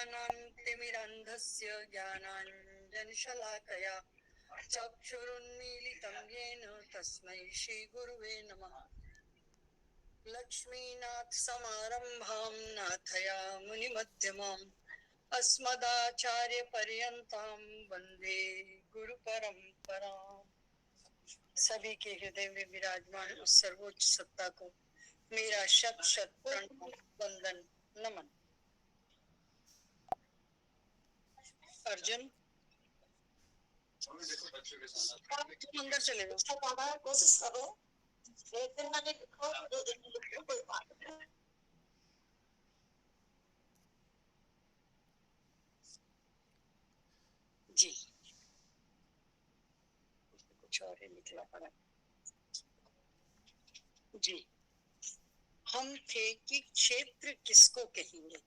अज्ञानान्तिमिरन्धस्य ज्ञानाञ्जनशलाकया चक्षुरुन्मीलितं येन तस्मै श्रीगुरुवे नमः। लक्ष्मीनाथ समारंभां नाथया मुनिमध्यमाम् अस्मदाचार्य पर्यन्तां वन्दे गुरु परंपराम्। सभी के हृदय में विराजमान उस सर्वोच्च सत्ता को मेरा शत शत प्रणव वंदन नमन। अर्जुन तुम अंदर चले जाओ, कोशिश करो। एक दिन मैंने लिखो, 2 दिन में लिखो, कोई बात नहीं। जी कुछ और ही निकला पड़ा। जी हम थे कि क्षेत्र किसको कहेंगे।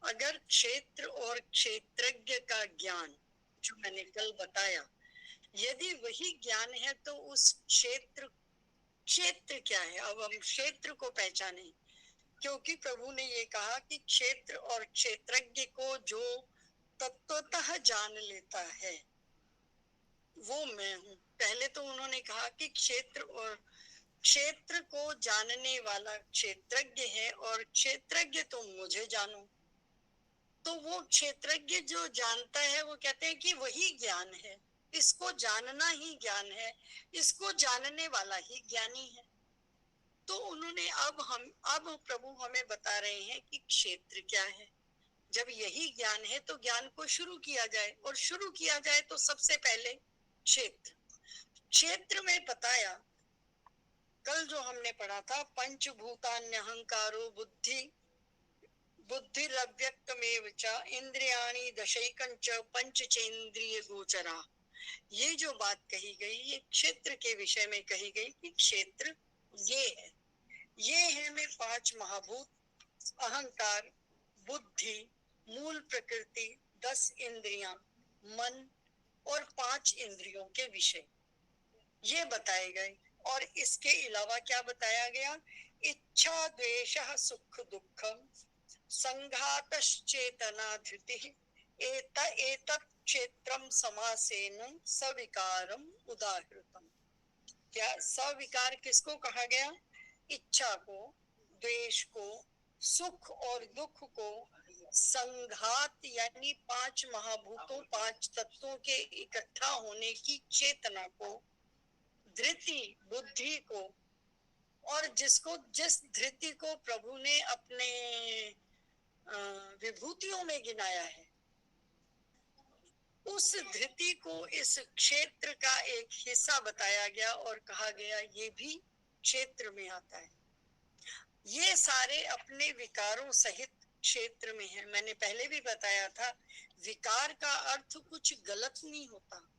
अगर क्षेत्र और क्षेत्रज्ञ का ज्ञान जो मैंने कल बताया, यदि वही ज्ञान है तो उस क्षेत्र क्षेत्र क्या है। अब हम क्षेत्र को पहचाने, क्योंकि प्रभु ने ये कहा कि क्षेत्र और क्षेत्रज्ञ को जो तत्वतः जान लेता है वो मैं हूँ। पहले तो उन्होंने कहा कि क्षेत्र और क्षेत्र को जानने वाला क्षेत्रज्ञ है और क्षेत्रज्ञ तो मुझे जानो। तो वो क्षेत्रज्ञ जो जानता है वो कहते हैं कि वही ज्ञान है, इसको जानना ही ज्ञान है, इसको जानने वाला ही ज्ञानी है। तो उन्होंने अब प्रभु हमें बता रहे हैं कि क्षेत्र क्या है। जब यही ज्ञान है तो ज्ञान को शुरू किया जाए, और शुरू किया जाए तो सबसे पहले क्षेत्र। क्षेत्र में बताया कल जो हमने पढ़ा था, पंचभूतान्य अहंकारो बुद्धिरव्यक्तमेव च इंद्रियाणि दशैकंच पंचचेंद्रिय गोचरा। ये जो बात कही गई ये क्षेत्र के विषय में कही गई कि क्षेत्र ये है में 5 महाभूत, अहंकार, बुद्धि, मूल प्रकृति, 10 इंद्रियां, मन और 5 इंद्रियों के विषय ये बताए गए। और इसके अलावा क्या बताया गया, इच्छा द्वेष सुख दुखम संघातश्चेतना धृति एतत् क्षेत्रम समासेन सविकारम उदाहृतम। क्या सविकार किसको कहा गया, इच्छा को, द्वेष को, सुख और दुख को, संघात यानी 5 महाभूतों 5 तत्वों के इकट्ठा होने की चेतना को, धृति बुद्धि को, और जिसको जिस धृति को प्रभु ने अपने विभूतियों में गिनाया है, उस धृति को इस क्षेत्र का एक हिस्सा बताया गया और कहा गया ये भी क्षेत्र में आता है। ये सारे अपने विकारों सहित क्षेत्र में है। मैंने पहले भी बताया था, विकार का अर्थ कुछ गलत नहीं होता।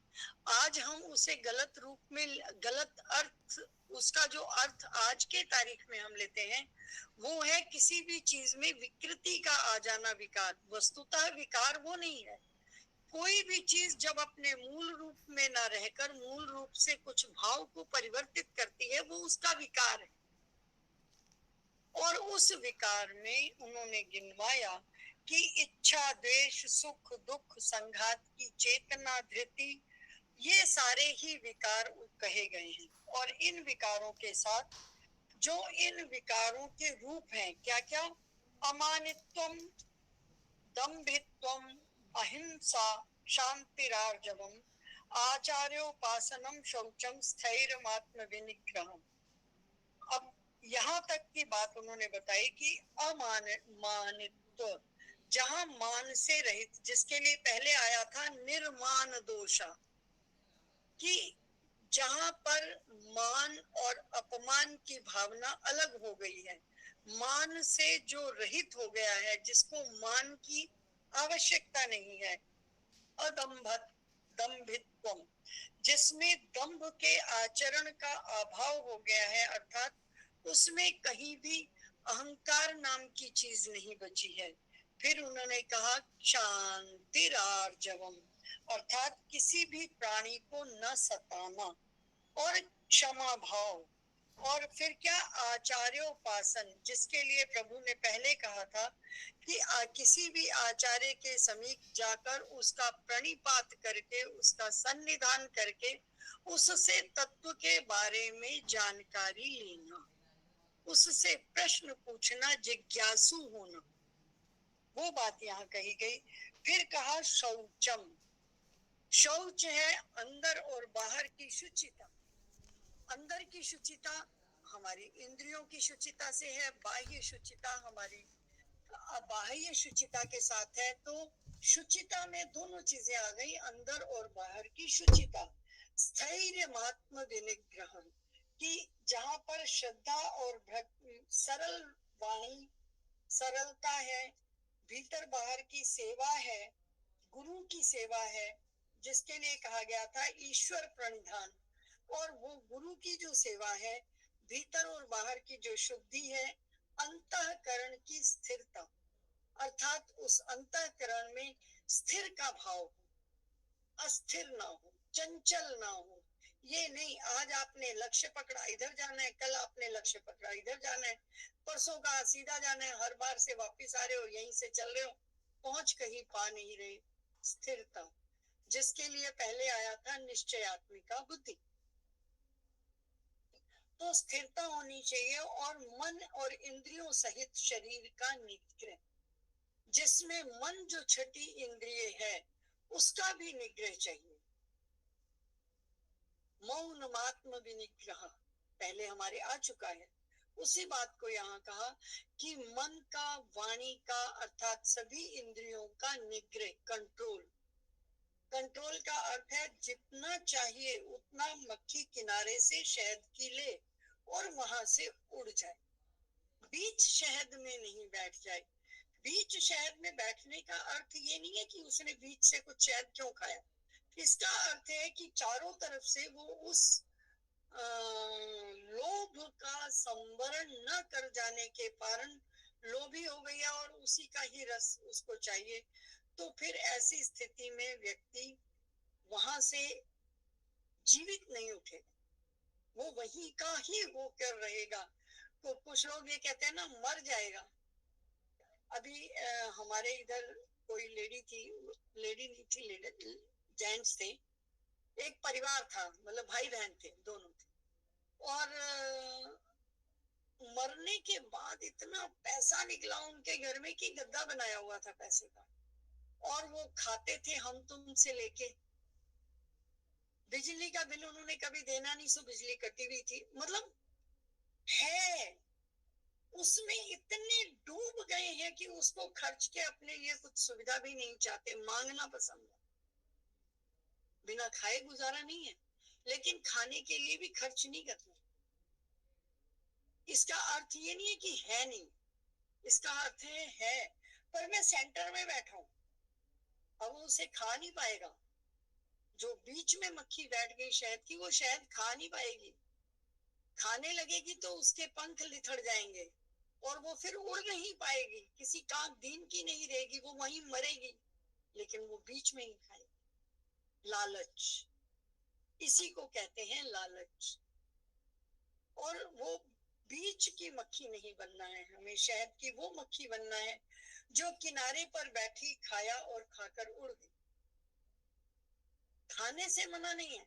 आज हम उसे गलत रूप में, गलत अर्थ, उसका जो अर्थ आज के तारीख में हम लेते हैं वो है किसी भी चीज में विकृति का आ जाना विकार। वस्तुतः विकार वो नहीं है। कोई भी चीज जब अपने मूल रूप में ना रहकर मूल रूप से कुछ भाव को परिवर्तित करती है वो उसका विकार है। और उस विकार में उन्होंने गिनवाया कि इच्छा द्वेष सुख दुख संघात की चेतना धृति, ये सारे ही विकार कहे गए हैं। और इन विकारों के साथ जो इन विकारों के रूप हैं, क्या क्या, अमानित्वम, दंभित्वम, अहिंसा, शांतिरार्जवम, आचार्योपासनम, शौचम, स्थैर्यमात्म विनिग्रहम। अब यहाँ तक की बात उन्होंने बताई कि अमानित्व, जहां मान से रहित, जिसके लिए पहले आया था निर्मान दोषा, कि जहां पर मान और अपमान की भावना अलग हो गई है, मान से जो रहित हो गया है, जिसको मान की आवश्यकता नहीं है, दंभित्वम, जिसमें दंभ के आचरण का अभाव हो गया है, अर्थात उसमें कहीं भी अहंकार नाम की चीज नहीं बची है। फिर उन्होंने कहा शांतिरार्जवम, अर्थात किसी भी प्राणी को न सताना, और क्षमा भाव, और फिर क्या, आचार्योपासन, जिसके लिए प्रभु ने पहले कहा था कि किसी भी आचार्य के समीप जाकर उसका प्रणिपात करके, उसका सन्निधान करके उससे तत्व के बारे में जानकारी लेना, उससे प्रश्न पूछना, जिज्ञासु होना, वो बात यहाँ कही गई। फिर कहा शौचम, शौच है अंदर और बाहर की शुचिता। अंदर की शुचिता हमारी इंद्रियों की शुचिता से है, बाह्य शुचिता हमारी बाह्य शुचिता के साथ है। तो शुचिता में दोनों चीजें आ गई, अंदर और बाहर की शुचिता। स्थैर्य मात्म विनिग्रह, कि जहां पर श्रद्धा और सरल वाणी, सरलता है, भीतर बाहर की सेवा है, गुरु की सेवा है, जिसके लिए कहा गया था ईश्वर प्रणिधान। और वो गुरु की जो सेवा है, भीतर और बाहर की जो शुद्धि है, अंतःकरण की स्थिरता, अर्थात उस अंतःकरण में स्थिर का भाव हो, अस्थिर ना हो, चंचल ना हो। ये नहीं आज आपने लक्ष्य पकड़ा इधर जाना है, कल आपने लक्ष्य पकड़ा इधर जाना है, परसों का सीधा जाना है, हर बार से वापस आ रहे हो, यहीं से चल रहे हो, पहुंच कहीं पा नहीं रहे। स्थिरता, जिसके लिए पहले आया था निश्चयात्मिका बुद्धि। तो स्थिरता होनी चाहिए, और मन और इंद्रियों सहित शरीर का निग्रह, जिसमें मन जो छठी इंद्रिय है उसका भी निग्रह चाहिए। मौन मात्म विनिग्रह पहले हमारे आ चुका है, उसी बात को यहाँ कहा कि मन का, वाणी का, अर्थात सभी इंद्रियों का निग्रह, कंट्रोल। कंट्रोल का अर्थ है जितना चाहिए उतना मक्खी किनारे से शहद की ले और वहां से उड़ जाए, बीच शहद में नहीं बैठ जाए। बीच शहद में बैठने का अर्थ ये नहीं है कि उसने बीच से कुछ शहद क्यों खाया, इसका अर्थ है कि चारों तरफ से वो उस लोभ का संवरण न कर जाने के कारण लोभी हो गया और उसी का ही रस उसको चाहिए। तो फिर ऐसी स्थिति में व्यक्ति वहां से जीवित नहीं उठेगा, वो वही का ही वो कर रहेगा। तो कुछ लोग ये कहते हैं ना, मर जाएगा। अभी हमारे इधर कोई लेडी थी, लेडी नहीं थी, लेडी जेंट्स थे, एक परिवार था, मतलब भाई बहन थे, दोनों थे। और मरने के बाद इतना पैसा निकला उनके घर में कि गद्दा बनाया हुआ था पैसे का, और वो खाते थे हम तुम से लेके। बिजली का बिल उन्होंने कभी देना नहीं, सो बिजली कटी हुई थी। मतलब है, उसमें इतने डूब गए हैं कि उसको खर्च के अपने लिए कुछ सुविधा भी नहीं चाहते, मांगना पसंद है। बिना खाए गुजारा नहीं है, लेकिन खाने के लिए भी खर्च नहीं करना। इसका अर्थ ये नहीं है कि है नहीं, इसका अर्थ है, पर मैं सेंटर में बैठा हूं, अब वो उसे खा नहीं पाएगा। जो बीच में मक्खी बैठ गई शहद की, वो शहद खा नहीं पाएगी। खाने लगेगी तो उसके पंख लिथड़ जाएंगे और वो फिर उड़ नहीं पाएगी, किसी काम दीन की नहीं रहेगी, वो वहीं मरेगी, लेकिन वो बीच में ही खाएगी। लालच, इसी को कहते हैं लालच। और वो बीच की मक्खी नहीं बनना है, हमें शहद की वो मक्खी बनना है जो किनारे पर बैठी, खाया और खाकर उड़ गई। खाने से मना नहीं है,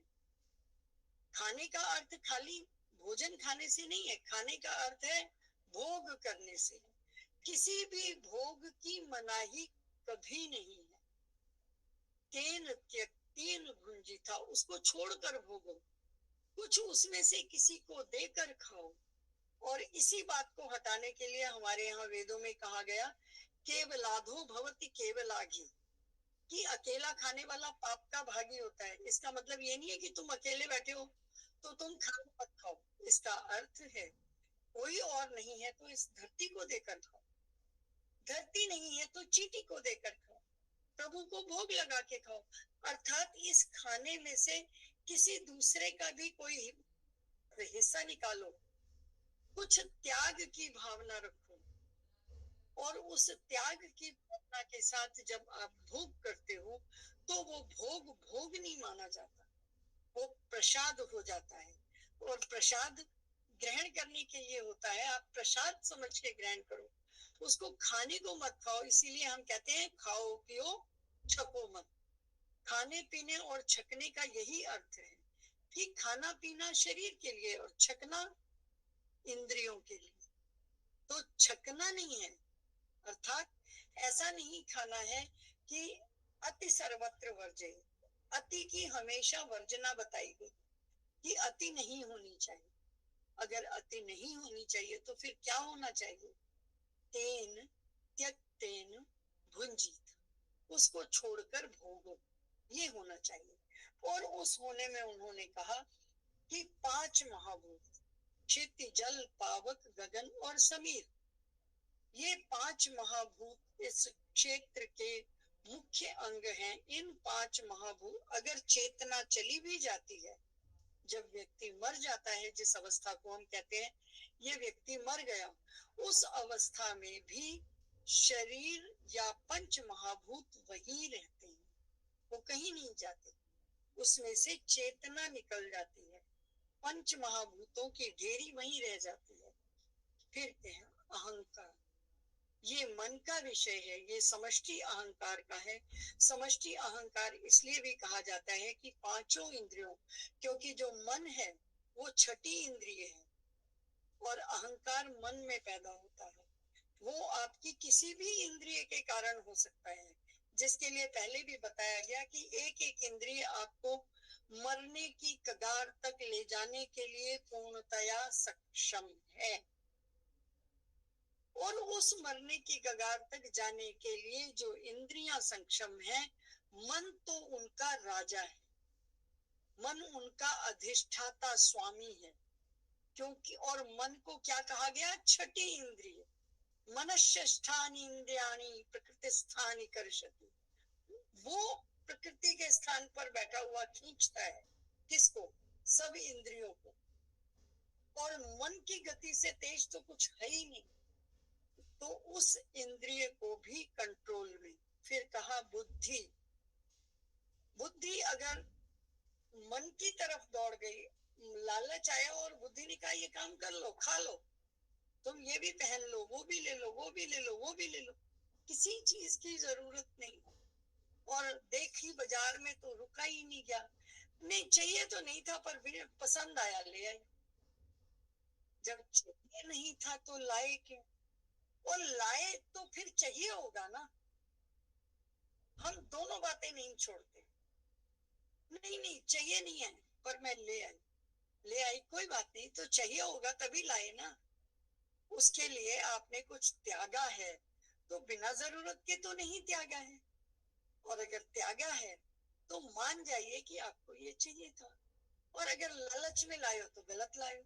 खाने का अर्थ खाली भोजन खाने से नहीं है, खाने का अर्थ है भोग करने से। किसी भी भोग की मनाही कभी नहीं है। तेन त्यक्तेन भुंजिता, उसको छोड़कर भोगो, कुछ उसमें से किसी को देकर खाओ। और इसी बात को हटाने के लिए हमारे यहाँ वेदों में कहा गया, केवलाधो भवति केवलाघी, कि अकेला खाने वाला पाप का भागी होता है। इसका मतलब ये नहीं है कि तुम अकेले बैठे हो तो तुम खाना मत खाओ, इसका अर्थ है कोई और नहीं है तो इस धरती को देकर खाओ, धरती नहीं है तो चींटी को देकर खाओ, प्रभु को भोग लगा के खाओ। अर्थात इस खाने में से किसी दूसरे का भी कोई हिस्सा निकालो, कुछ त्याग की भावना रखो, और उस त्याग की भावना के साथ जब आप भोग करते हो तो वो भोग भोग नहीं माना जाता, वो प्रसाद हो जाता है। और प्रसाद ग्रहण करने के लिए होता है, आप प्रसाद समझ के ग्रहण करो, उसको खाने को मत खाओ। इसीलिए हम कहते हैं खाओ पियो छको मत। खाने पीने और छकने का यही अर्थ है कि खाना पीना शरीर के लिए और छकना इंद्रियों के लिए। तो छकना नहीं है, अर्थात ऐसा नहीं खाना है कि अति सर्वत्र वर्जे। अति की हमेशा वर्जना बताई गई कि अति नहीं होनी चाहिए। अगर अति नहीं होनी चाहिए तो फिर क्या होना चाहिए? तेन त्यक्तेन भुंजीत, उसको छोड़कर भोगो, ये होना चाहिए। और उस होने में उन्होंने कहा कि 5 महाभूत, क्षिति जल पावक गगन और समीर, ये 5 महाभूत इस क्षेत्र के मुख्य अंग हैं। इन 5 महाभूत अगर चेतना चली भी जाती है, जब व्यक्ति मर जाता है, जिस अवस्था को हम कहते हैं ये व्यक्ति मर गया, उस अवस्था में भी शरीर या 5 महाभूत वही रहते हैं, वो कहीं नहीं जाते। उसमें से चेतना निकल जाती है, 5 महाभूतों की ढेरी वहीं रह जाती है। फिर क्या? अहंकार, ये मन का विषय है, ये समष्टि अहंकार का है। समष्टि अहंकार इसलिए भी कहा जाता है कि 5 इंद्रियों, क्योंकि जो मन है वो छठी इंद्रिय है और अहंकार मन में पैदा होता है। वो आपकी किसी भी इंद्रिय के कारण हो सकता है, जिसके लिए पहले भी बताया गया कि एक एक इंद्रिय आपको मरने की कगार तक ले जाने के लिए पूर्णतया सक्षम है। और उस मरने की कगार तक जाने के लिए जो इंद्रियां सक्षम है, मन तो उनका राजा है, मन उनका अधिष्ठाता स्वामी है। क्योंकि और मन को क्या कहा गया? छठी इंद्रिय। मनश्ष्ठानि इंद्रियाणि प्रकृति स्थानि कर्षति, वो प्रकृति के स्थान पर बैठा हुआ खींचता है किसको? सब इंद्रियों को। और मन की गति से तेज तो कुछ है ही नहीं, तो उस इंद्रिय को भी कंट्रोल में। फिर कहा बुद्धि, बुद्धि अगर मन की तरफ दौड़ गई, लालच आया और बुद्धि ने कहा ये काम कर लो, खा लो, तुम ये भी पहन लो, वो भी ले लो, वो भी ले लो, वो भी ले लो, किसी चीज की जरूरत नहीं। और देखी बाजार में तो रुका ही नहीं गया, नहीं चाहिए तो नहीं था पर फिर पसंद आया ले आई। जब चाहिए नहीं था तो लाए क्यों? और लाए तो फिर चाहिए होगा ना। हम दोनों बातें नहीं छोड़ते। नहीं नहीं चाहिए नहीं है पर मैं ले आई, ले आई कोई बात नहीं, तो चाहिए होगा तभी लाए ना। उसके लिए आपने कुछ त्यागा है, तो बिना जरूरत के तो नहीं त्यागा है। और अगर त्यागा है तो मान जाइए कि आपको ये चाहिए था। और अगर लालच में लाए तो गलत लाए।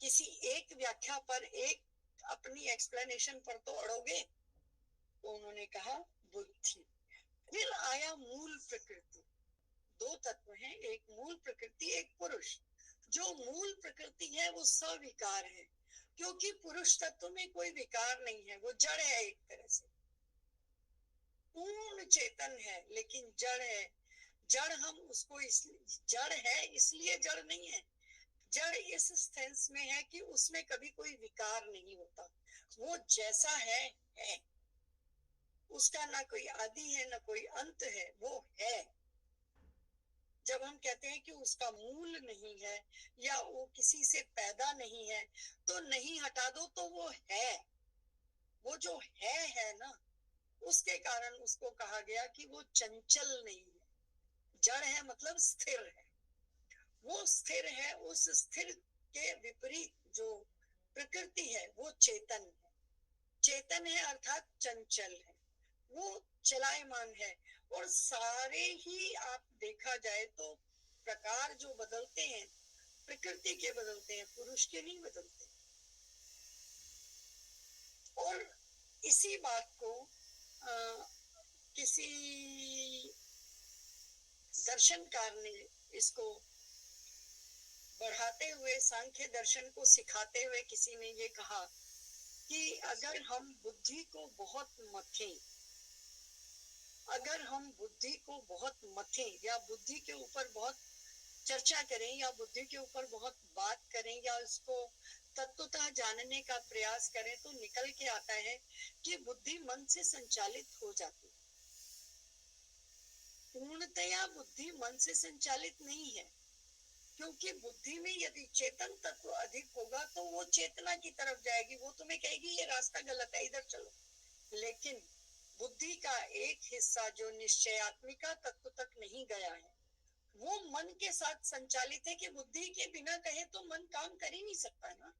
किसी एक व्याख्या पर, एक अपनी एक्सप्लेनेशन पर तो अड़ोगे। तो उन्होंने कहा बुद्धि। फिर आया मूल प्रकृति। 2 तत्व हैं, एक मूल प्रकृति, एक पुरुष। जो मूल प्रकृति है वो सविकार है, क्योंकि पुरुष तत्व में कोई विकार नहीं है, वो जड़ है, एक तरह से पूर्ण चेतन है लेकिन जड़ है। जड़ हम उसको जड़ है इसलिए जड़ नहीं है, जड़ इस सेंस में है कि उसमें कभी कोई विकार नहीं होता, वो जैसा है। उसका ना कोई आदि है ना कोई अंत है, वो है। जब हम कहते हैं कि उसका मूल नहीं है या वो किसी से पैदा नहीं है, तो नहीं हटा दो तो वो है। वो जो है ना, उसके कारण उसको कहा गया कि वो चंचल नहीं है। जड़ है मतलब स्थिर है, वो स्थिर है। उस स्थिर के विपरीत जो प्रकृति है वो चेतन है। चेतन है अर्थात चंचल है, वो चलायमान है। और सारे ही आप देखा जाए तो प्रकार जो बदलते हैं प्रकृति के बदलते हैं, पुरुष के नहीं बदलते। और इसी बात को किसी दर्शनकार ने इसको बढ़ाते हुए, सांख्य दर्शन को सिखाते हुए किसी ने ये कहा कि अगर हम बुद्धि को बहुत मथें, अगर हम बुद्धि को बहुत मथें या बुद्धि के ऊपर बहुत चर्चा करें या बुद्धि के ऊपर बहुत बात करें या इसको तत्वतः जानने का प्रयास करें तो निकल के आता है कि बुद्धि मन से संचालित हो जाती है। पूर्णतया बुद्धि मन से संचालित नहीं है, क्योंकि बुद्धि में यदि चेतन तत्व अधिक होगा तो वो चेतना की तरफ जाएगी, वो तुम्हें कहेगी ये रास्ता गलत है, इधर चलो। लेकिन बुद्धि का एक हिस्सा जो निश्चयात्मिका तत्व तक नहीं गया है, वो मन के साथ संचालित है कि बुद्धि के बिना कहे तो मन काम कर ही नहीं सकता ना।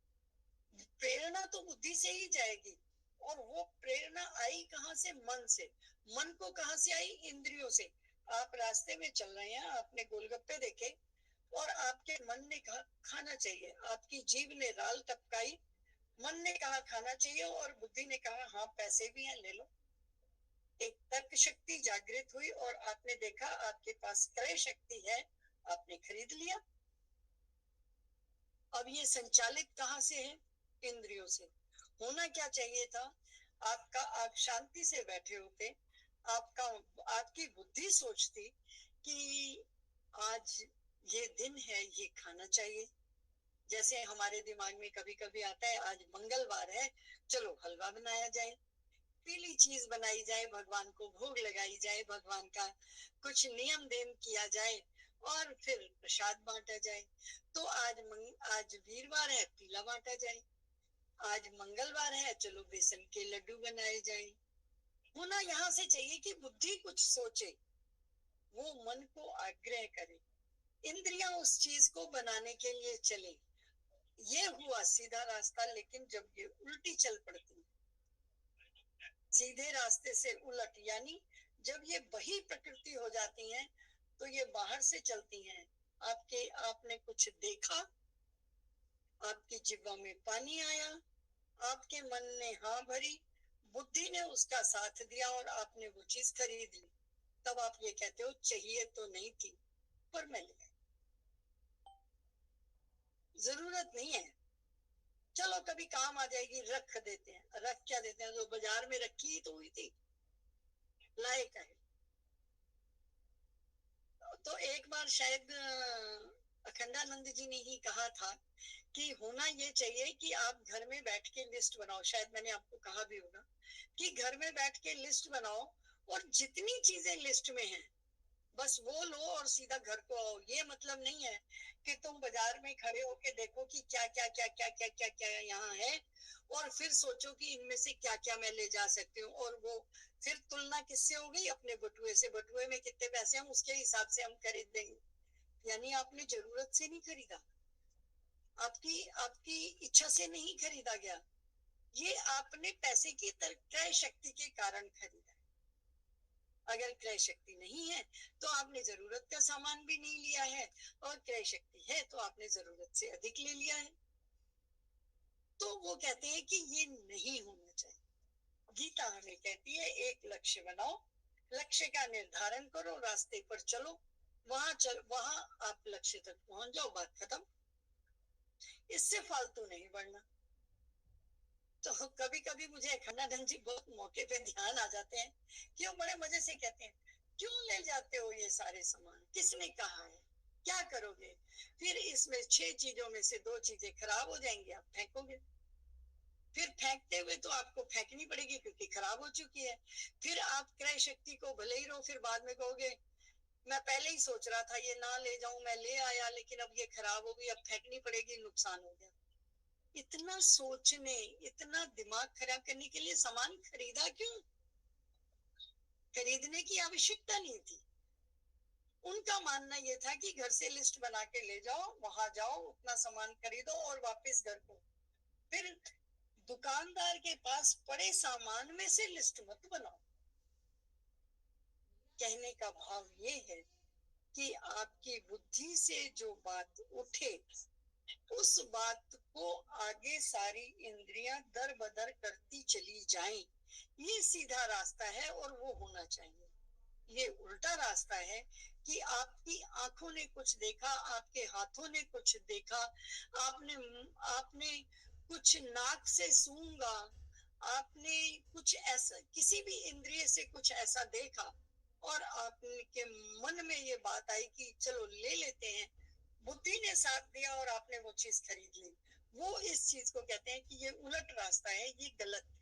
प्रेरणा तो बुद्धि से ही जाएगी, और वो प्रेरणा आई कहाँ से? मन से। मन को कहाँ से आई? इंद्रियों से। आप रास्ते में चल रहे हैं, आपने गोलगप्पे देखे और आपके मन ने कहा खाना चाहिए, आपकी जीभ ने राल टपकाई, मन ने कहा खाना चाहिए और बुद्धि ने कहा हाँ पैसे भी हैं ले लो। एक तर्क शक्ति जागृत हुई और आपने देखा आपके पास क्रय शक्ति है, आपने खरीद लिया। अब ये संचालित कहाँ से है? इंद्रियों से। होना क्या चाहिए था? आपका आप शांति से बैठे होते, आपका आपकी बुद्धि सोचती कि आज ये दिन है, ये खाना चाहिए। जैसे हमारे दिमाग में कभी कभी आता है आज मंगलवार है, चलो हलवा बनाया जाए, पीली चीज बनाई जाए, भगवान को भोग लगाई जाए, भगवान का कुछ नियम देन किया जाए और फिर प्रसाद बांटा जाए। तो आज वीरवार है, पीला बांटा जाए। आज मंगलवार है, चलो बेसन के लड्डू बनाए जाए। होना यहाँ से चाहिए कि बुद्धि कुछ सोचे, वो मन को आग्रह करे, इंद्रियां उस चीज को बनाने के लिए चले। ये हुआ सीधा रास्ता। लेकिन जब ये उल्टी चल पड़ती, सीधे रास्ते से उलट, यानी जब ये बही प्रकृति हो जाती हैं, तो ये बाहर से चलती हैं। आपने कुछ देखा, आपकी जिह्वा में पानी आया, आपके मन ने हाँ भरी, बुद्धि ने उसका साथ दिया और आपने वो चीज खरीद ली। तब आप ये कहते हो चाहिए तो नहीं थी पर मैं ले आई, जरूरत नहीं है, चलो कभी काम आ जाएगी, रख देते हैं। रख क्या देते हैं? जो बाजार में रखी ही तो हुई थी, लायक है। तो एक बार शायद अखंडानंद जी ने ही कहा था कि होना ये चाहिए कि आप घर में बैठ के लिस्ट बनाओ, शायद मैंने आपको कहा भी होगा कि घर में बैठ के लिस्ट बनाओ और जितनी चीजें लिस्ट में हैं बस वो लो और सीधा घर को आओ। ये मतलब नहीं है कि तुम बाजार में खड़े होके देखो कि क्या क्या क्या क्या क्या क्या क्या यहाँ है और फिर सोचो कि इनमें से क्या क्या मैं ले जा सकती हूँ। और वो फिर तुलना किससे हो गई? अपने बटुए से। बटुए में कितने पैसे हम उसके हिसाब से हम खरीद देंगे। यानी आपने जरूरत से नहीं खरीदा, आपकी आपकी इच्छा से नहीं खरीदा गया, ये आपने पैसे की क्रय शक्ति के कारण खरीदा। अगर क्रय शक्ति नहीं है तो आपने जरूरत का सामान भी नहीं लिया है, और क्रय शक्ति है तो आपने जरूरत से अधिक ले लिया है। तो वो कहते हैं कि ये नहीं होना चाहिए। गीता हमें कहती है एक लक्ष्य बनाओ, लक्ष्य का निर्धारण करो, रास्ते पर चलो, वहां आप लक्ष्य तक पहुंच जाओ, बात खत्म। इससे फालतू नहीं बढ़ना। तो कभी कभी मुझे अखंडानंद जी बहुत मौके पे ध्यान आ जाते हैं कि वो बड़े मजे से कहते हैं क्यों ले जाते हो ये सारे सामान, किसने कहा है, क्या करोगे? फिर इसमें 6 चीजों में से 2 चीजें खराब हो जाएंगी, आप फेंकोगे। फिर फेंकते हुए तो आपको फेंकनी पड़ेगी क्योंकि खराब हो चुकी है। फिर आप क्रय शक्ति को भले ही रहो, फिर बाद में कहोगे मैं पहले ही सोच रहा था ये ना ले जाऊं, मैं ले आया लेकिन अब ये खराब हो गई, अब फेंकनी पड़ेगी, नुकसान हो गया। इतना सोचने, इतना दिमाग खराब करने के लिए सामान खरीदा क्यों? खरीदने की आवश्यकता नहीं थी। उनका मानना यह था कि घर से लिस्ट बना के ले जाओ, वहां जाओ, उतना सामान खरीदो और वापस घर को। फिर दुकानदार के पास पड़े सामान में से लिस्ट मत बनाओ। कहने का भाव ये है कि आपकी बुद्धि से जो बात उठे उस बात को आगे सारी इंद्रियां दर बदर करती चली जाएं। ये सीधा रास्ता है और वो होना चाहिए। ये उल्टा रास्ता है कि आपकी आंखों ने कुछ देखा, आपके हाथों ने कुछ देखा, आपने आपने कुछ नाक से सूंघा, आपने कुछ ऐसा किसी भी इंद्रिय से कुछ ऐसा देखा और आपके मन में ये बात आई कि चलो ले लेते हैं, बुद्धि ने साथ दिया और आपने वो चीज खरीद ली, वो इस चीज को कहते हैं कि ये उलट रास्ता है, ये गलत है,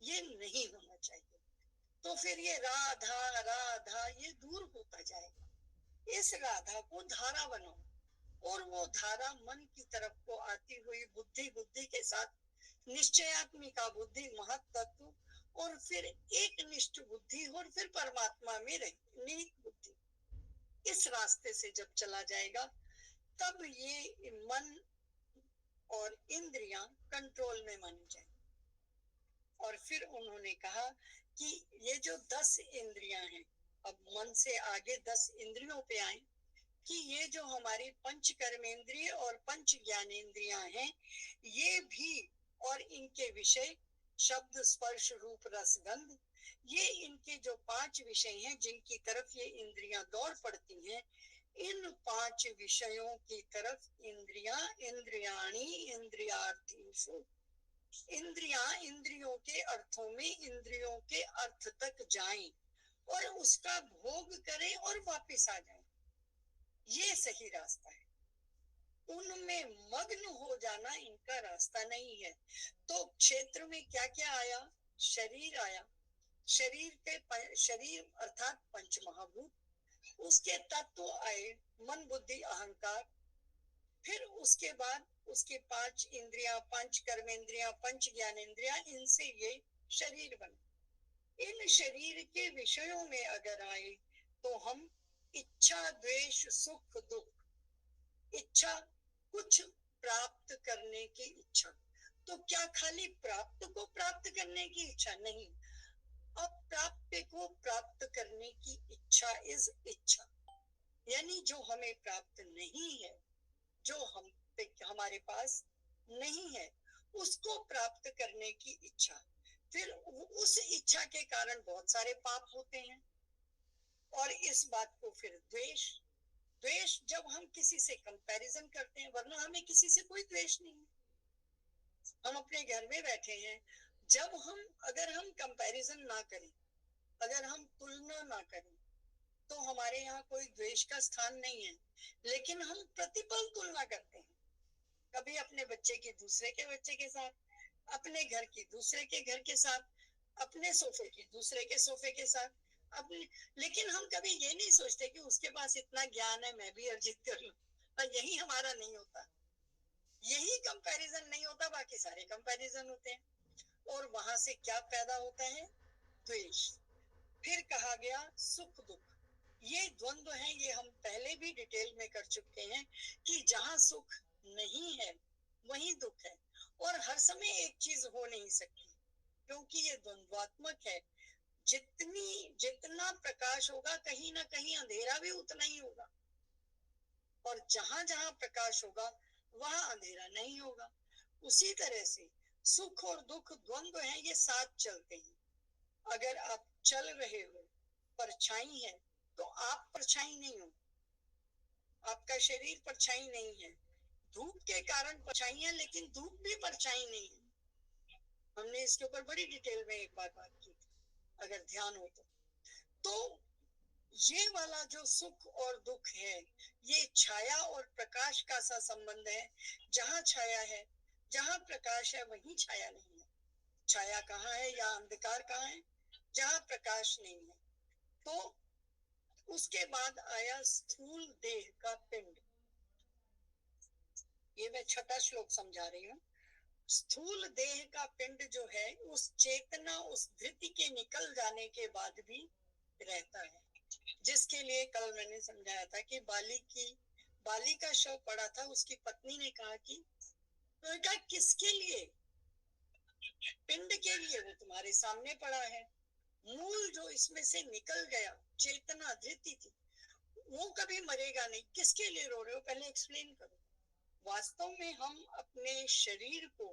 ये नहीं होना चाहिए। तो फिर ये राधा राधा ये दूर होता जाएगा। इस राधा को धारा बनाओ और वो धारा मन की तरफ को आती हुई बुद्धि, बुद्धि के साथ निश्चयात्मिका बुद्धि, महत तत्व, और फिर एक निष्ठ बुद्धि, और फिर परमात्मा में रहे निहित बुद्धि। इस रास्ते से जब चला जाएगा तब ये मन और इंद्रियां कंट्रोल में मानी जाएंगी। और फिर उन्होंने कहा कि ये जो 10 इंद्रियां हैं, अब मन से आगे 10 इंद्रियों पे आए, कि ये जो हमारी पंच कर्मेंद्रिय और पंच ज्ञानेंद्रियां हैं, ये भी, और इनके विषय शब्द स्पर्श रूप रस गंध, ये इनके जो 5 विषय हैं जिनकी तरफ ये इंद्रियां दौड़ पड़ती हैं, इन 5 विषयों की तरफ इंद्रियां, इंद्रियाणी इंद्रियार्थीषु, इंद्रियां इंद्रियों के अर्थों में इंद्रियों के अर्थ तक जाएं और उसका भोग करें और वापस आ जाएं, ये सही रास्ता है। उनमें मग्न हो जाना इनका रास्ता नहीं है। तो क्षेत्र में क्या क्या आया? शरीर आया, शरीर के शरीर अर्थात पंच महाभूत, उसके तत्व आए मन बुद्धि अहंकार, फिर उसके बाद उसके 5 इंद्रियां, पंच कर्मेंद्रियां, पंच ज्ञानेंद्रियां, इनसे ये शरीर बने। इन शरीर के विषयों में अगर आए तो हम इच्छा, द्वेष, सुख, दुख, इच्छा, कुछ प्राप्त करने की इच्छा, तो क्या खाली प्राप्त को प्राप्त करने की इच्छा? नहीं, अप्राप्य को प्राप्त करने की इच्छा इज इच्छा, यानी जो हमें प्राप्त नहीं है, जो हमारे पास नहीं है, उसको प्राप्त करने की इच्छा। फिर उस इच्छा के कारण बहुत सारे पाप होते हैं, और इस बात को फिर द्वेष, द्वेष जब हम किसी से कंपैरिजन करते हैं, वरना हमें किसी से कोई द्वेष नहीं है, हम अपने घर में बैठे हैं, जब हम अगर हम कंपैरिजन ना करें, अगर हम तुलना ना करें, तो हमारे यहाँ कोई द्वेष का स्थान नहीं है। लेकिन हम प्रतिपल तुलना करते हैं, कभी अपने बच्चे की दूसरे के बच्चे के साथ, अपने घर की दूसरे के घर के साथ, अपने सोफे की दूसरे के सोफे के साथ, अपने, लेकिन हम कभी ये नहीं सोचते कि उसके पास इतना ज्ञान है, मैं भी अर्जित कर लूं। और यही हमारा नहीं होता, यही कंपैरिजन नहीं होता, बाकी सारे कंपैरिजन होते हैं। और वहां से क्या पैदा होता है? द्वेष। फिर कहा गया सुख दुख, ये द्वंद्व है, ये हम पहले भी डिटेल में कर चुके हैं कि जहां सुख नहीं है वहीं दुख है, और हर समय एक चीज हो नहीं सकती, क्योंकि ये द्वंद्वात्मक है। जितना प्रकाश होगा, कहीं ना कहीं अंधेरा भी उतना ही होगा, और जहां जहां प्रकाश होगा वहां अंधेरा नहीं होगा। उसी तरह से सुख और दुख द्वंद्व है, ये साथ चलते हैं। अगर आप चल रहे हो, परछाई है, तो आप परछाई नहीं हो, आपका शरीर परछाई नहीं है, धूप के कारण परछाई है, लेकिन धूप भी परछाई नहीं है। हमने इसके ऊपर बड़ी डिटेल में एक बार बात की थी, अगर ध्यान हो तो ये वाला जो सुख और दुख है, ये छाया और प्रकाश का सा संबंध है। जहां छाया है, जहां प्रकाश है, वहीं छाया नहीं है। छाया कहाँ है या अंधकार कहाँ है? जहां प्रकाश नहीं है। तो उसके बाद आया स्थूल देह का पिंड, ये मैं छठा श्लोक समझा रही हूँ। स्थूल देह का पिंड जो है, उस चेतना, उस धृति के निकल जाने के बाद भी रहता है, जिसके लिए कल मैंने समझाया था कि बाली का शव पड़ा था, उसकी पत्नी ने कहा कि, तो कहा किसके लिए? पिंड के लिए, वो तुम्हारे सामने पड़ा है। मूल जो इसमें से निकल गया, चेतना धृति थी, वो कभी मरेगा नहीं। किसके लिए रो रहे हो, पहले एक्सप्लेन करो। वास्तव में हम अपने शरीर को,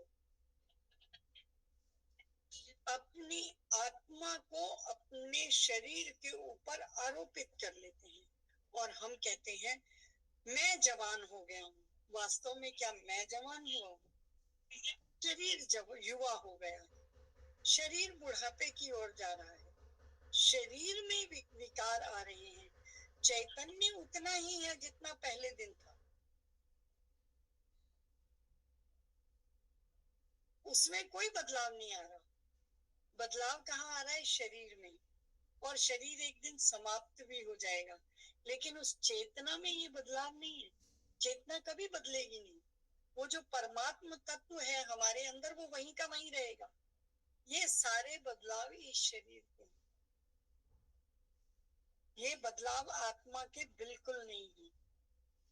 अपनी आत्मा को अपने शरीर के ऊपर आरोपित कर लेते हैं, और हम कहते हैं मैं जवान हो गया हूँ। वास्तव में क्या मैं जवान हुआ हूँ? शरीर जब युवा हो गया है, शरीर बुढ़ापे की ओर जा रहा है, शरीर में विकार आ रहे हैं। चैतन्य उतना ही है जितना पहले दिन था, उसमें कोई बदलाव नहीं आ रहा। बदलाव कहाँ आ रहा है? शरीर में। और शरीर एक दिन समाप्त भी हो जाएगा, लेकिन उस चेतना में ये बदलाव नहीं है। चेतना कभी बदलेगी नहीं। वो जो परमात्म तत्व है हमारे अंदर, वो वहीं का वहीं रहेगा। ये सारे बदलाव इस शरीर के हैं। ये बदलाव आत्मा के बिल्कुल नहीं है।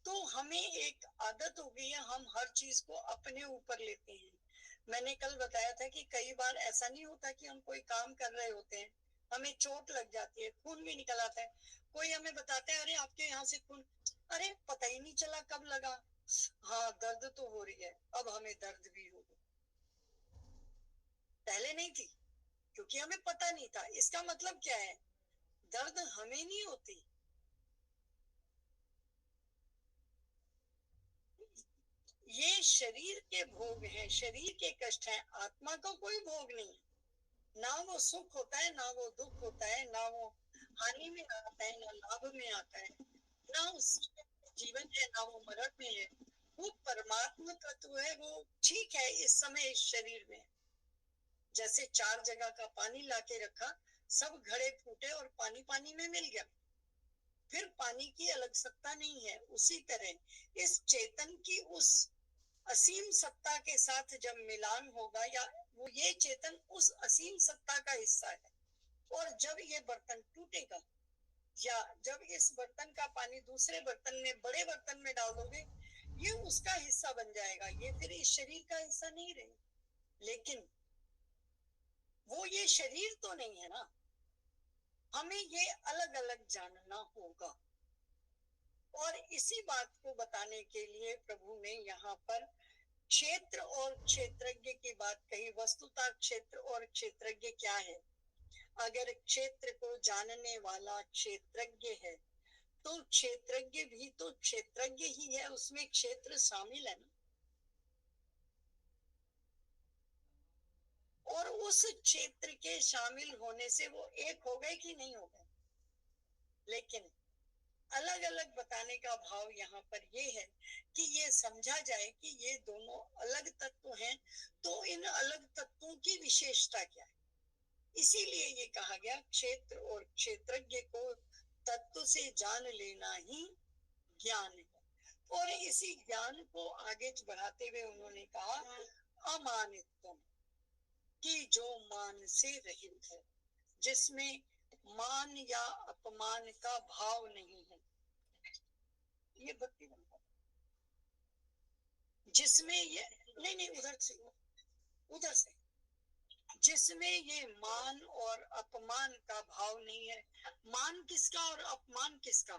तो हमें एक आदत हो गई है, हम हर चीज को अपने ऊपर लेते हैं। मैंने कल बताया था कि कई बार ऐसा नहीं होता कि हम कोई काम कर रहे होते हैं, हमें चोट लग जाती है, खून भी निकल आता है, कोई हमें बताता है अरे आपके यहाँ से खून, अरे पता ही नहीं चला कब लगा, हाँ दर्द तो हो रही है, अब हमें दर्द भी होगा। पहले नहीं थी, क्योंकि हमें पता नहीं था। इसका मतलब क्या है? दर्द हमें नहीं होती। ये शरीर के भोग हैं, शरीर के कष्ट हैं, आत्मा का कोई भोग नहीं। ना वो सुख होता है, ना वो दुख होता है, ना वो हानि में आता है, ना लाभ में आता है, ना उसमें जीवन है, ना वो मरण में है। वो परमात्मा तत्व है। वो ठीक है इस समय इस शरीर में, जैसे 4 जगह का पानी लाके रखा, सब घड़े फूटे और पानी पानी में मिल गया, फिर पानी की अलग सत्ता नहीं है। उसी तरह इस चेतन की उस असीम सत्ता के साथ जब मिलान होगा, या वो ये चेतन उस असीम सत्ता का हिस्सा है, और जब ये बर्तन टूटेगा, या जब इस बर्तन का पानी दूसरे बर्तन में, बड़े बर्तन में डाल दोगे, ये उसका हिस्सा बन जाएगा, ये फिर इस शरीर का हिस्सा नहीं रहे। लेकिन वो ये शरीर तो नहीं है ना। हमें ये अलग अलग जानना होगा। और इसी बात को बताने के लिए प्रभु ने यहाँ पर क्षेत्र और क्षेत्रज्ञ की बात कही। वस्तुतः क्षेत्र और क्षेत्रज्ञ क्या है? अगर क्षेत्र को जानने वाला क्षेत्रज्ञ है, तो क्षेत्रज्ञ भी तो क्षेत्रज्ञ ही है, उसमें क्षेत्र शामिल है ना। और उस क्षेत्र के शामिल होने से वो एक हो गए कि नहीं हो गए? लेकिन अलग अलग बताने का भाव यहाँ पर ये है कि ये समझा जाए कि ये दोनों अलग तत्व हैं, तो इन अलग तत्वों की विशेषता क्या है। इसीलिए ये कहा गया क्षेत्र और क्षेत्रज्ञ को तत्व से जान लेना ही ज्ञान है। और इसी ज्ञान को आगे बढ़ाते हुए उन्होंने कहा अमानित्वम, कि जो मान से रहित है, जिसमें मान या अपमान का भाव नहीं है। ये भक्ति बनता, जिसमें ये नहीं नहीं, उधर से जिसमें ये मान और अपमान का भाव नहीं है। मान किसका और अपमान किसका?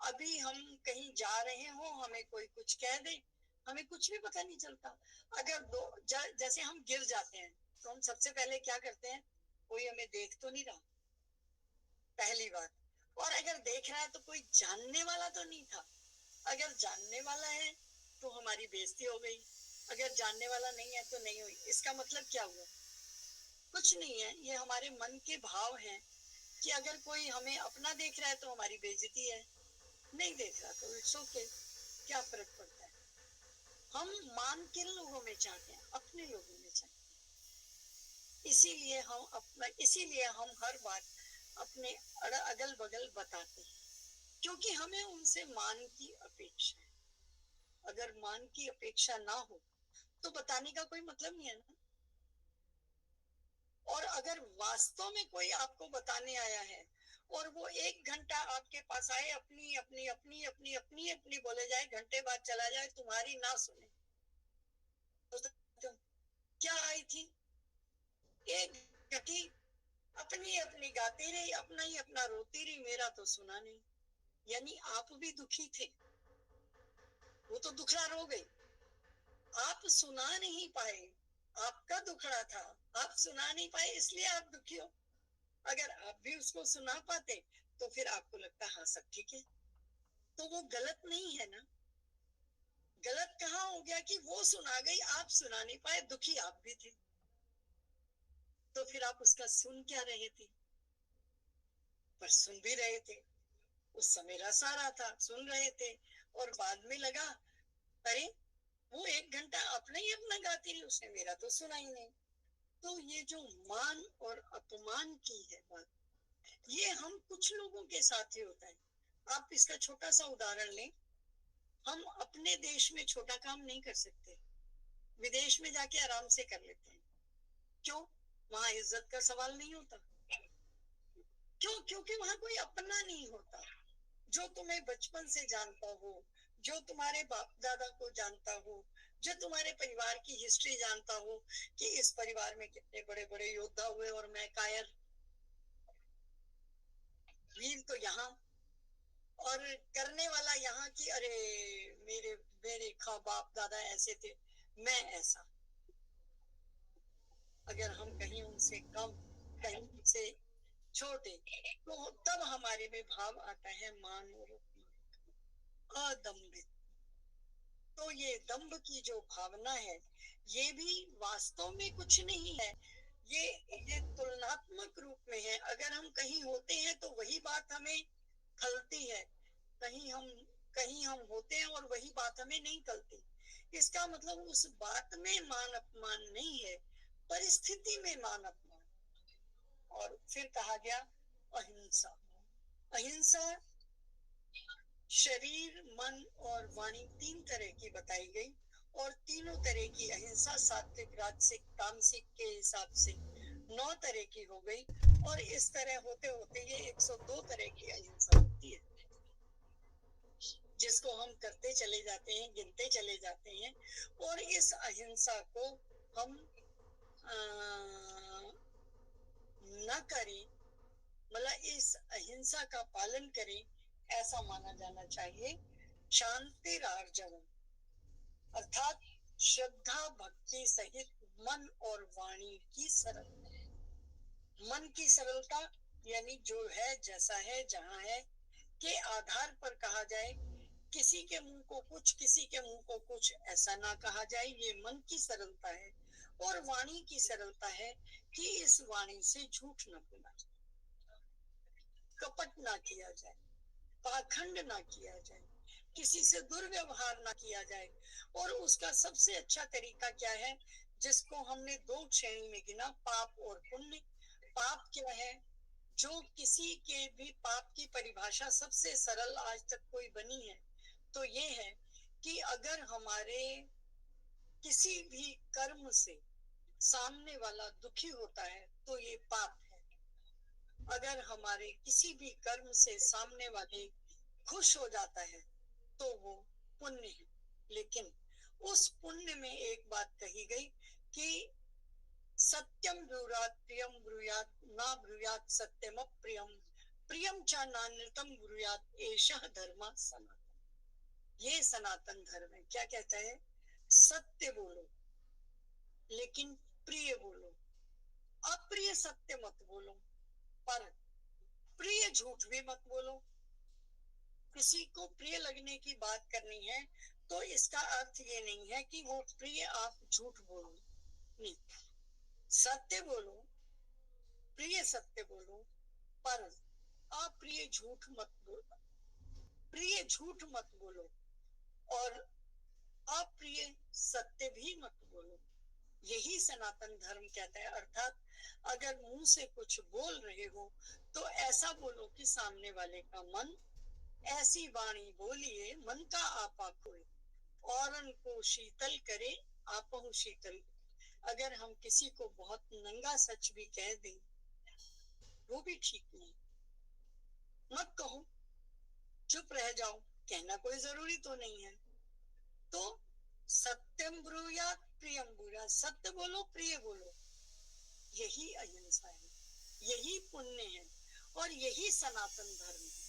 अभी हम कहीं जा रहे हो, हमें कोई कुछ कह दे, हमें कुछ भी पता नहीं चलता। अगर जैसे हम गिर जाते हैं, तो हम सबसे पहले क्या करते हैं? कोई हमें देख तो नहीं रहा, पहली बात। और अगर देख रहा है तो कोई जानने वाला तो नहीं था। अगर जानने वाला है तो हमारी बेइज्जती हो गई, अगर जानने वाला नहीं है तो नहीं हुई। इसका मतलब क्या हुआ? कुछ नहीं है, ये हमारे मन के भाव हैं कि अगर कोई हमें अपना देख रहा है तो हमारी बेइज्जती है, नहीं देख रहा तो इट्स ओके, क्या फर्क पड़ता है। हम मान किन लोगों में चाहते हैं? अपने लोगों में चाहते हैं। इसीलिए हम हर बार अपने अगल बगल बताते हैं, क्योंकि हमें उनसे मान की अपेक्षा है। अगर मान की अपेक्षा ना हो तो बताने का कोई मतलब नहीं है ना। और अगर वास्तव में कोई आपको बताने आया है और वो 1 घंटा आपके पास आए, अपनी अपनी अपनी अपनी अपनी अपनी बोले जाए, घंटे बाद चला जाए, तुम्हारी ना सुने, तो क्या आई थी? एक घटी, अपनी अपनी गाती रही, अपना ही अपना रोती रही, मेरा तो सुना नहीं। यानी आप भी दुखी थे, वो तो दुखड़ा रो गई, आप सुना नहीं पाए। आपका दुखड़ा था, आप सुना नहीं पाए, इसलिए आप दुखी हो। अगर आप भी उसको सुना पाते तो फिर आपको लगता हाँ सब ठीक है। तो वो गलत नहीं है ना। गलत कहाँ हो गया कि वो सुना गई, आप सुना नहीं पाए, दुखी आप भी थे। तो फिर आप उसका सुन क्या रहे थे? पर सुन भी रहे थे, उस समय रस आ रहा था, सुन रहे थे, और बाद में लगा अरे वो 1 घंटा अपना ही अपना गाती रही, उसने मेरा तो सुना ही नहीं। तो ये जो मान और अपमान की है बात, ये हम कुछ लोगों के साथ ही होता है। आप इसका छोटा सा उदाहरण लें, हम अपने देश में छोटा काम नहीं कर सकते, विदेश में जाके आराम से कर लेते हैं। क्यों? वहां इज्जत का सवाल नहीं होता। क्यों? क्योंकि वहां कोई अपना नहीं होता। जो तुम्हें बचपन से जानता हो, जो तुम्हारे बाप दादा को जानता हो, जो तुम्हारे परिवार की हिस्ट्री जानता हो कि इस परिवार में कितने बड़े बड़े योद्धा हुए और मैं कायर, वीर तो यहाँ, और करने वाला यहाँ की, अरे मेरे मेरे बाप दादा ऐसे थे, मैं ऐसा। अगर हम कहीं उनसे कम, कहीं उनसे छोटे, तो तब हमारे में भाव आता है मान और अदम्भित। तो ये दंभ की जो भावना है, ये भी वास्तव में कुछ नहीं है, ये तुलनात्मक रूप में है। अगर हम कहीं होते हैं तो वही बात हमें खलती है, कहीं हम होते हैं और वही बात हमें नहीं खलती। इसका मतलब उस बात में मान अपमान नहीं है, परिस्थिति में मान अपमान। और फिर कहा गया अहिंसा। अहिंसा शरीर, मन और वाणी 3 तरह की बताई गई, और तीनों तरह की अहिंसा सात्विक, राजसिक, तामसिक के हिसाब से 9 तरह की हो गई। और इस तरह होते होते ये 102 तरह की अहिंसा होती है, जिसको हम करते चले जाते हैं, गिनते चले जाते हैं। और इस अहिंसा को हम न करें, मतलब इस अहिंसा का पालन करें, ऐसा माना जाना चाहिए। शांतिरार्जवम, अर्थात श्रद्धा भक्ति सहित मन और वाणी की सरलता। मन की सरलता यानी जो है, जैसा है, जहां है के आधार पर कहा जाए, किसी के मुंह को कुछ, किसी के मुंह को कुछ, ऐसा ना कहा जाए, ये मन की सरलता है। और वाणी की सरलता है कि इस वाणी से झूठ न बोला जाए, कपट ना किया जाए, पाखंड ना किया जाए, किसी से दुर्व्यवहार ना किया जाए। और उसका सबसे अच्छा तरीका क्या है, जिसको हमने 2 श्रेणी में गिना, पाप और पुण्य। पाप क्या है? जो किसी के भी पाप की परिभाषा सबसे सरल आज तक कोई बनी है, तो ये है कि अगर हमारे किसी भी कर्म से सामने वाला दुखी होता है तो ये पाप है। अगर हमारे किसी भी कर्म से सामने वाले खुश हो जाता है तो वो पुण्य है। लेकिन उस पुण्य में एक बात कही गई कि सत्यम ब्रूयात प्रियम ब्रूयात ना ब्रूयात सत्यम प्रियम प्रियम च नान्यतम ब्रूयात एषः धर्म सनातन। ये सनातन धर्म है। क्या कहता है? सत्य बोलो लेकिन प्रिय बोलो, अप्रिय सत्य मत बोलो, पर प्रिय झूठ भी मत बोलो। किसी को प्रिय लगने की बात करनी है तो इसका अर्थ ये नहीं है कि वो प्रिय आप झूठ बोलो, नहीं, सत्य बोलो, प्रिय सत्य बोलो, पर अप्रिय झूठ मत बोलो, प्रिय झूठ मत बोलो और अप्रिय सत्य भी मत बोलो। यही सनातन धर्म कहता है। अर्थात अगर मुंह से कुछ बोल रहे हो तो ऐसा बोलो कि सामने वाले का मन, ऐसी वाणी बोलिए मन का आपा खोए, औरन को शीतल करे आपहु शीतल। अगर हम किसी को बहुत नंगा सच भी कह दें वो भी ठीक नहीं। मत कहो, चुप रह जाओ, कहना कोई जरूरी तो नहीं है। तो सत्यम ब्रूयात प्रियम ब्रूयात, सत्य बोलो, प्रिय बोलो, यही अहिंसा है, यही पुण्य है और यही सनातन धर्म है।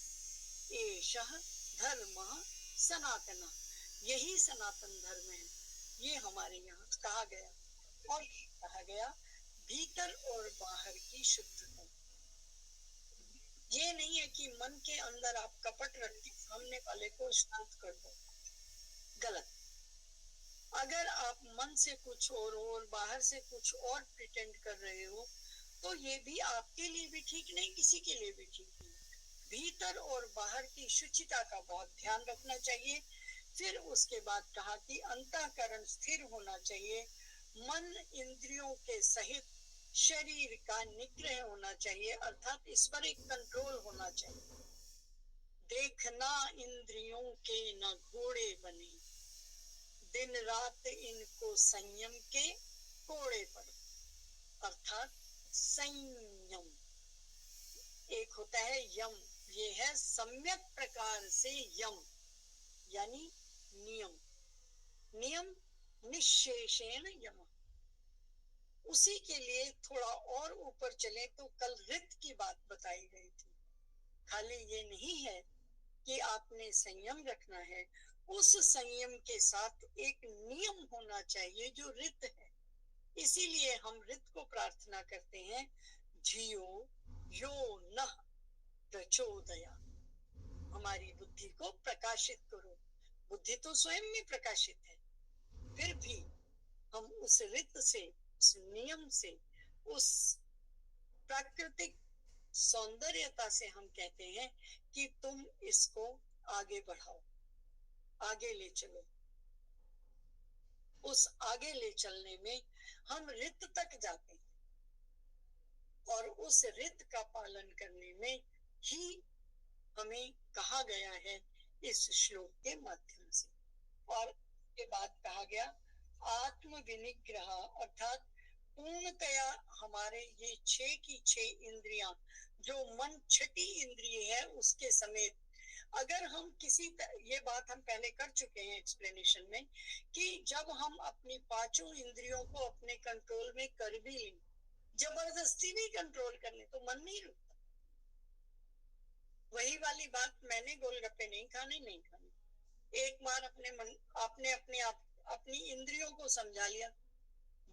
एषः धर्मः सनातनः, यही सनातन धर्म है। ये हमारे यहाँ कहा गया। और कहा गया भीतर और बाहर की शुद्धता। ये नहीं है कि मन के अंदर आप कपट रख के सामने वाले को शांत कर दो, गलत। अगर आप मन से कुछ और बाहर से कुछ और प्रिटेंड कर रहे हो तो ये भी आपके लिए भी ठीक नहीं, किसी के लिए भी ठीक नहीं। भीतर और बाहर की शुचिता का बहुत ध्यान रखना चाहिए। फिर उसके बाद कहा कि अंतःकरण स्थिर होना चाहिए, मन इंद्रियों के सहित शरीर का निग्रह होना चाहिए, अर्थात इस पर एक कंट्रोल होना चाहिए। देखना इंद्रियों के न घोड़े बने, दिन रात इनको संयम के कोड़े पर, अर्थात संयम। एक होता है यम, ये है सम्यक प्रकार से यम, यानी नियम। नियम निशेषेण यम। उसी के लिए थोड़ा और ऊपर चले तो कल रित की बात बताई गई थी। खाली ये नहीं है कि आपने संयम रखना है, उस संयम के साथ एक नियम होना चाहिए जो रित है। इसीलिए हम रित को प्रार्थना करते हैं, धियो यो नः प्रचोदया, हमारी बुद्धि को प्रकाशित करो। बुद्धि तो स्वयं में प्रकाशित है, फिर भी हम उस रित से, उस नियम से, उस प्राकृतिक सौंदर्यता से हम कहते हैं कि तुम इसको आगे बढ़ाओ, आगे ले चलो। उस आगे ले चलने में हम रित तक जाते हैं, और उस रित का पालन करने में ही हमें कहा गया है इस श्लोक के माध्यम से। और के बाद कहा गया आत्म विनिग्रह, अर्थात पूर्णतया हमारे ये 6 की 6 इंद्रियां, जो मन छठी इंद्रिय है उसके समेत, अगर हम ये बात हम पहले कर चुके हैं एक्सप्लेनेशन में, कि जब हम अपनी 5 इंद्रियों को अपने कंट्रोल में कर भी लें, जबरदस्ती भी कंट्रोल कर ले तो मन नहीं रुकता। वही वाली बात, मैंने गोलगप्पे नहीं खाने, नहीं खाने, एक बार अपने मन, आपने अपने आप अपनी इंद्रियों को समझा लिया,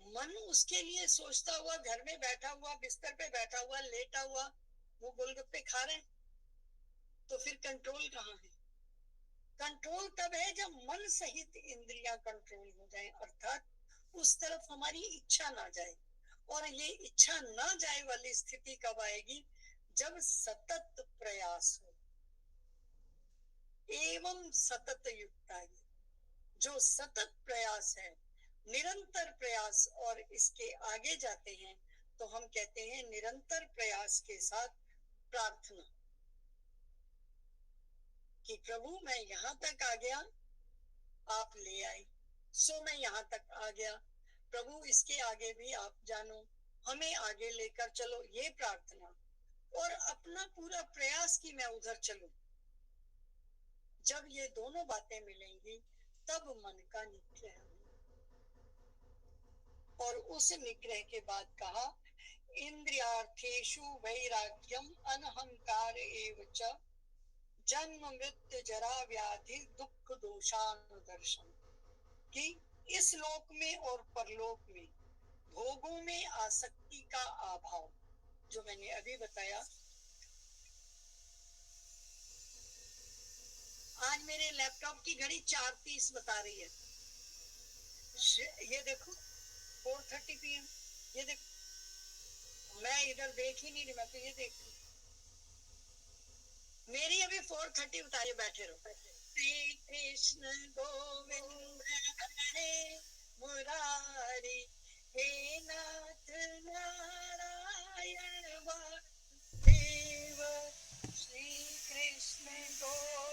मन उसके लिए सोचता हुआ, घर में बैठा हुआ, बिस्तर पे बैठा हुआ, लेटा हुआ, वो गोलगप्पे खा रहे हैं, तो फिर कंट्रोल कहाँ है? कंट्रोल तब है जब मन सहित इंद्रियां कंट्रोल हो जाए, अर्थात उस तरफ हमारी इच्छा ना जाए। और ये इच्छा ना जाए वाली स्थिति कब आएगी? जब सतत प्रयास हो, एवं सतत युक्ता, जो सतत प्रयास है, निरंतर प्रयास, और इसके आगे जाते हैं तो हम कहते हैं निरंतर प्रयास के साथ प्रार्थना, कि प्रभु मैं यहाँ तक आ गया, आप ले आए, सो मैं यहाँ तक आ गया, प्रभु इसके आगे भी आप जानो, हमें आगे लेकर चलो, ये प्रार्थना। और अपना पूरा प्रयास कि मैं उधर चलूं। जब ये दोनों बातें मिलेंगी तब मन का निग्रह होगा। और उस निग्रह के बाद कहा इंद्रियार्थेषु वैराग्यम अनहंकार एव च जन्म मृत्यु जरा व्याधि दुख दोषानुदर्शन, कि इस लोक में और परलोक में भोगों में आसक्ति का अभाव, जो मैंने अभी बताया। आज मेरे लैपटॉप की घड़ी 4:30 बता रही है, ये देखो 4:30 PM, ये देखो, मैं इधर देख ही नहीं रही, मैं तो ये देख रही, मेरी अभी 4:30 बताइए, बैठे रहो। श्री कृष्ण गोविंद हरे मुरारी, हे नाथ नारायण वासुदेव, श्री कृष्ण गोविंद